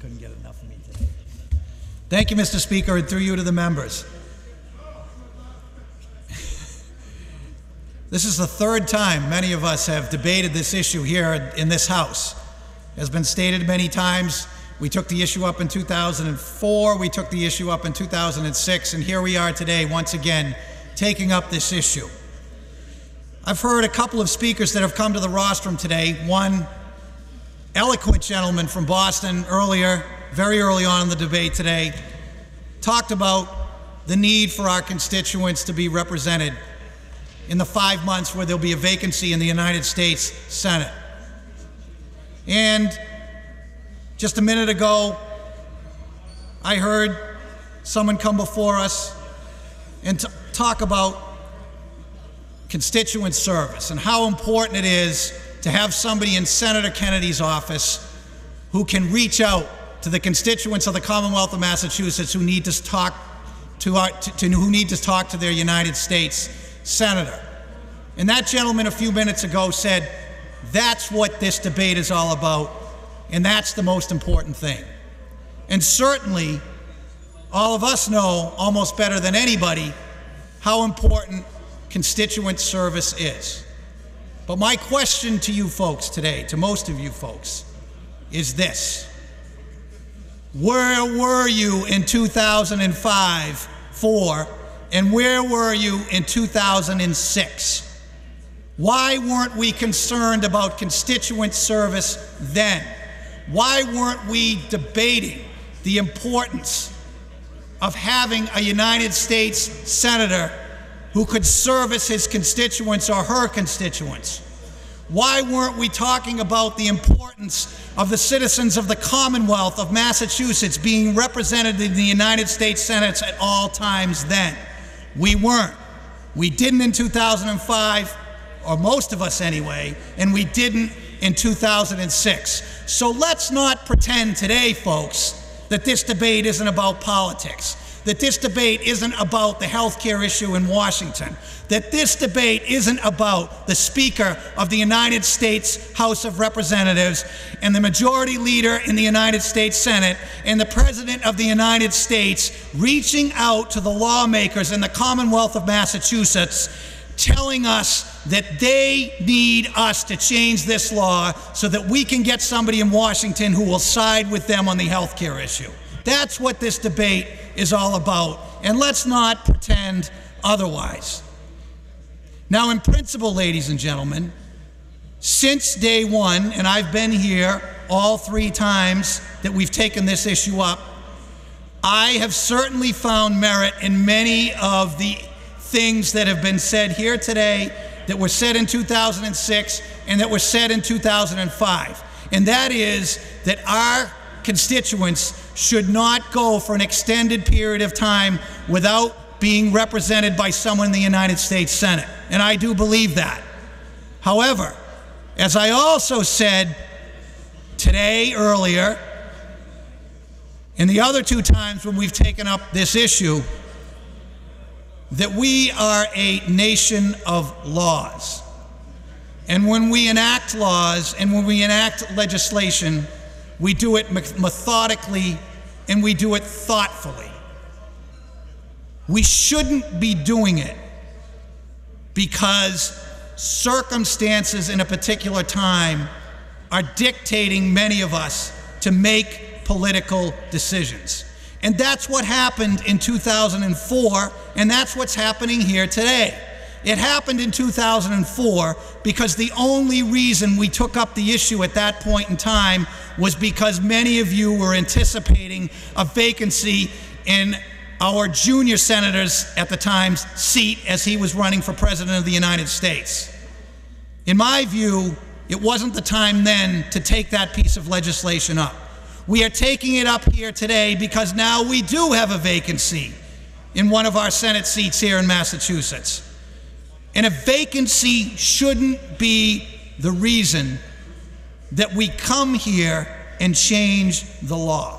couldn't get enough of me today. Thank you, Mr. Speaker, and through you to the members. This is the third time many of us have debated this issue here in this House. As been stated many times, we took the issue up in 2004, we took the issue up in 2006, and here we are today, once again, taking up this issue. I've heard a couple of speakers that have come to the rostrum today. One eloquent gentleman from Boston earlier, very early on in the debate today, talked about the need for our constituents to be represented in the 5 months where there'll be a vacancy in the United States Senate. And just a minute ago, I heard someone come before us and talk about constituent service and how important it is to have somebody in Senator Kennedy's office who can reach out to the constituents of the Commonwealth of Massachusetts who need to talk to their United States Senator. And that gentleman a few minutes ago said, that's what this debate is all about, and that's the most important thing. And certainly, all of us know almost better than anybody how important constituent service is. But my question to you folks today, to most of you folks, is this. Where were you in 2005, 4, and where were you in 2006? Why weren't we concerned about constituent service then? Why weren't we debating the importance of having a United States Senator who could service his constituents or her constituents? Why weren't we talking about the importance of the citizens of the Commonwealth of Massachusetts being represented in the United States Senate at all times then? We weren't. We didn't in 2005, or most of us anyway, and we didn't in 2006. So let's not pretend today, folks, that this debate isn't about politics, that this debate isn't about the healthcare issue in Washington, that this debate isn't about the Speaker of the United States House of Representatives and the Majority Leader in the United States Senate and the President of the United States reaching out to the lawmakers in the Commonwealth of Massachusetts, telling us that they need us to change this law so that we can get somebody in Washington who will side with them on the health care issue. That's what this debate is all about, and let's not pretend otherwise. Now, in principle, ladies and gentlemen, since day one, and I've been here all 3 times that we've taken this issue up, I have certainly found merit in many of the things that have been said here today, that were said in 2006 and that were said in 2005. And that is that our constituents should not go for an extended period of time without being represented by someone in the United States Senate. And I do believe that. However, as I also said today earlier, and the other 2 times when we've taken up this issue, that we are a nation of laws. And when we enact laws and when we enact legislation, we do it methodically and we do it thoughtfully. We shouldn't be doing it because circumstances in a particular time are dictating many of us to make political decisions. And that's what happened in 2004, and that's what's happening here today. It happened in 2004 because the only reason we took up the issue at that point in time was because many of you were anticipating a vacancy in our junior senator's, at the time's, seat as he was running for President of the United States. In my view, it wasn't the time then to take that piece of legislation up. We are taking it up here today because now we do have a vacancy in one of our Senate seats here in Massachusetts. And a vacancy shouldn't be the reason that we come here and change the law.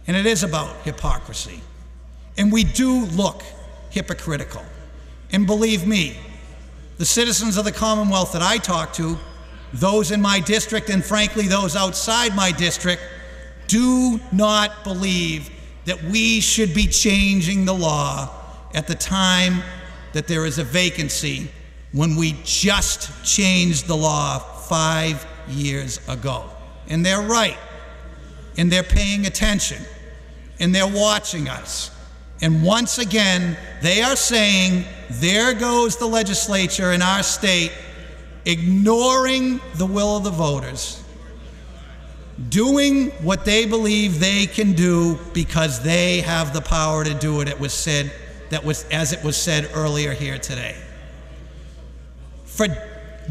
And it is about hypocrisy. And we do look hypocritical. And believe me, the citizens of the Commonwealth that I talk to those in my district and frankly those outside my district do not believe that we should be changing the law at the time that there is a vacancy when we just changed the law 5 years ago. And they're right, and they're paying attention, and they're watching us. And once again, they are saying, there goes the legislature in our state, ignoring the will of the voters, doing what they believe they can do because they have the power to do it. It was said, as it was said earlier here today. For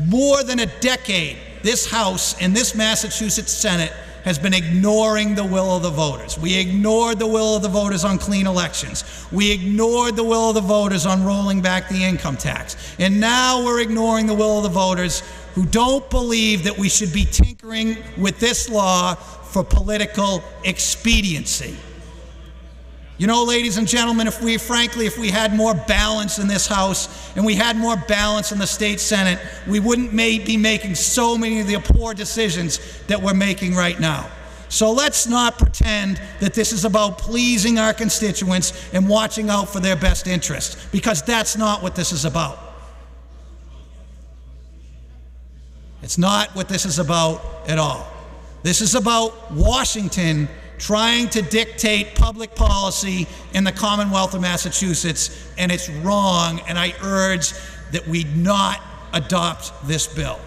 more than a decade, this House and this Massachusetts Senate has been ignoring the will of the voters. We ignored the will of the voters on clean elections. We ignored the will of the voters on rolling back the income tax. And now we're ignoring the will of the voters who don't believe that we should be tinkering with this law for political expediency. You know, ladies and gentlemen, if we had more balance in this House and we had more balance in the state Senate, we wouldn't be making so many of the poor decisions that we're making right now. So let's not pretend that this is about pleasing our constituents and watching out for their best interest, because that's not what this is about. It's not what this is about at all. This is about Washington trying to dictate public policy in the Commonwealth of Massachusetts, and it's wrong, and I urge that we not adopt this bill.